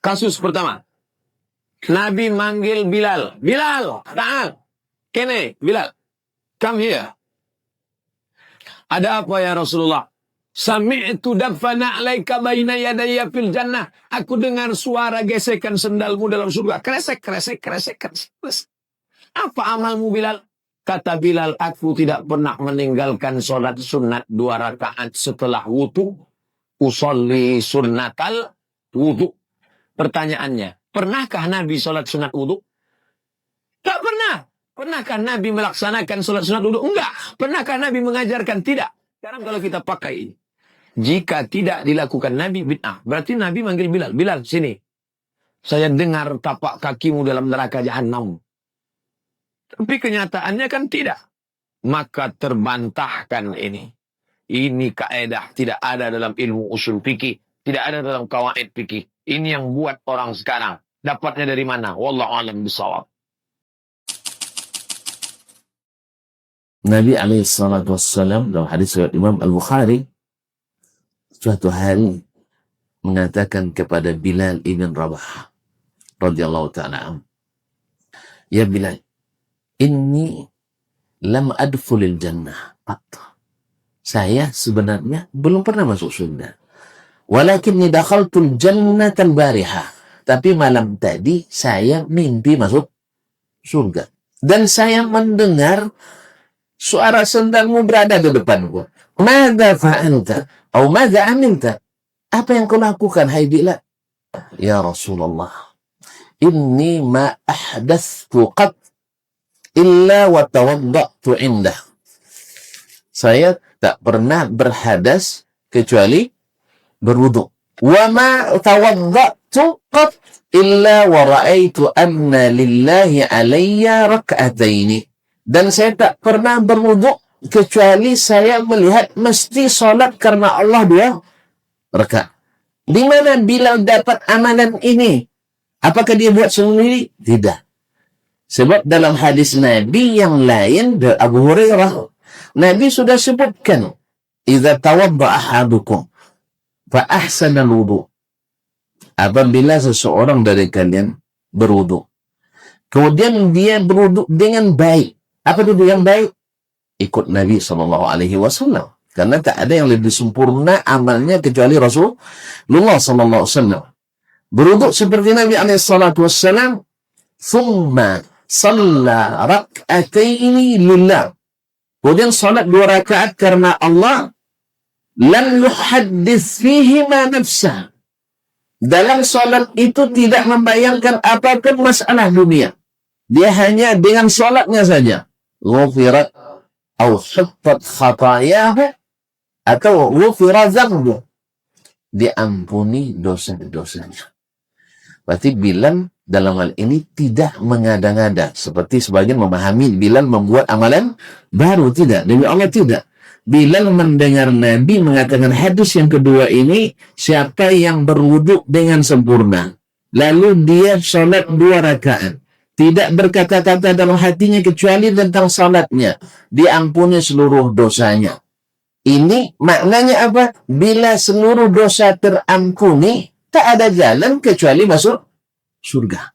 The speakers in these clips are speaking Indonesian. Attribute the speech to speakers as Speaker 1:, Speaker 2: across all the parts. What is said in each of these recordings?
Speaker 1: Kasus pertama. Nabi manggil Bilal. Bilal, ta'al. Kene, Bilal. Come here. Ada apa ya Rasulullah? Sami'tu dafana alaika baina yadayya fil jannah. Aku dengar suara gesekan sendalmu dalam surga. Kresek, kresek, kresek, kresek. Apa amalmu Bilal? Kata Bilal, aku tidak pernah meninggalkan sholat sunat 2 rakaat setelah wudu. Usolli sunnatal wudu. Pertanyaannya, pernahkah Nabi sholat sunat wudu? Tak pernah. Pernahkah Nabi melaksanakan sholat sunat wudu? Enggak. Pernahkah Nabi mengajarkan? Tidak. Sekarang kalau kita pakai ini. Jika tidak dilakukan Nabi bid'ah. Berarti Nabi manggil Bilal. Bilal, sini. Saya dengar tapak kakimu dalam neraka jahanam. Tapi kenyataannya kan tidak. Maka terbantahkan ini. Ini kaedah tidak ada dalam ilmu usul fikih. Tidak ada dalam kawaid fikih. Ini yang buat orang sekarang. Dapatnya dari mana? Wallahu a'lam bishawab.
Speaker 2: Nabi SAW dalam hadis riwayat Imam Al-Bukhari suatu hari mengatakan kepada Bilal ibn Rabah radhiyallahu ta'ala, ya Bilal, inni lam adkhulil jannah. Saya sebenarnya belum pernah masuk surga. Walakinni dakhaltul jannatal bariha. Tapi malam tadi saya mimpi masuk surga. Dan saya mendengar suara sendalmu berada di depanku. Mada fa'alta? Atau mada amilta? Apa yang kau lakukan, hai Bilal? Ya Rasulullah, inni ma ahdathtu qat illa wa tawadda'tu indah. Saya tak pernah berhadas kecuali berwudu. Wa ma tawadda'tu qat illa wa ra'aitu anna lillahi alayya rak'ataini. Dan saya tak pernah berwudu kecuali saya melihat mesti salat karena Allah 2 rakaat. Di mana Bilal dapat amalan ini? Apakah dia buat sendiri? Tidak. Sebab dalam hadis Nabi yang lain dari Abu Hurairah, Nabi sudah sebutkan, "Idza tawadda ahadukum fa ahsana al-wudu." Apabila seseorang dari kalian berwudu, kemudian dia berwudu dengan baik. Apa itu yang baik? Ikut Nabi SAW. Karena tak ada yang lebih sempurna amalnya kecuali Rasulullah SAW. Berwudu seperti Nabi SAW. Thumma salla rak'ataini lillah. Kemudian salat 2 rakaat karena Allah. Lam yuhaddits fihi ma nafsah. Dalam salat itu tidak membayangkan apapun masalah dunia. Dia hanya dengan salatnya saja. Ghufirat atau huttat khatayahu atau ghufira dzambu. Diampuni dosa-dosanya. Berarti Bilal dalam hal ini tidak mengada-ngada. Seperti sebagian memahami Bilal membuat amalan baru. Tidak. Demi Allah tidak. Bilal mendengar Nabi mengatakan hadis yang kedua ini, siapa yang berwudu dengan sempurna, lalu dia salat 2 rakaat, tidak berkata-kata dalam hatinya kecuali tentang salatnya, diampuni seluruh dosanya. Ini maknanya apa? Bila seluruh dosa terampuni, tak ada jalan kecuali masuk surga.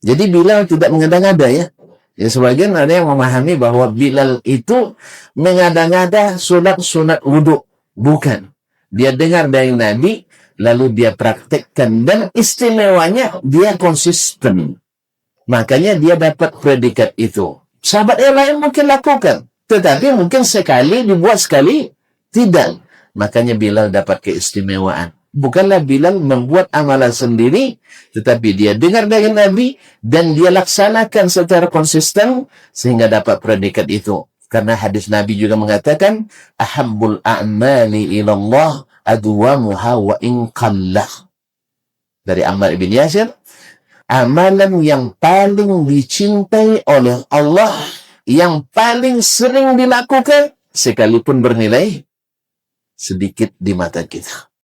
Speaker 2: Jadi Bilal tidak mengada-ngada ya. Ya sebagian ada yang memahami bahwa Bilal itu mengada-ngada sunat wudu. Bukan. Dia dengar dari Nabi, lalu dia praktekkan. Dan istimewanya dia konsisten. Makanya dia dapat predikat itu. Sahabat yang lain mungkin lakukan. Tetapi mungkin sekali dibuat, sekali tidak. Makanya Bilal dapat keistimewaan. Bukanlah Bilal membuat amalan sendiri, tetapi dia dengar dari Nabi dan dia laksanakan secara konsisten sehingga dapat predikat itu. Karena hadis Nabi juga mengatakan, ahabbul a'mali ilallah adwamuha wa in qallah. Dari Ammar ibn Yasir, amalan yang paling dicintai oleh Allah, yang paling sering dilakukan, sekalipun bernilai sedikit di mata kita.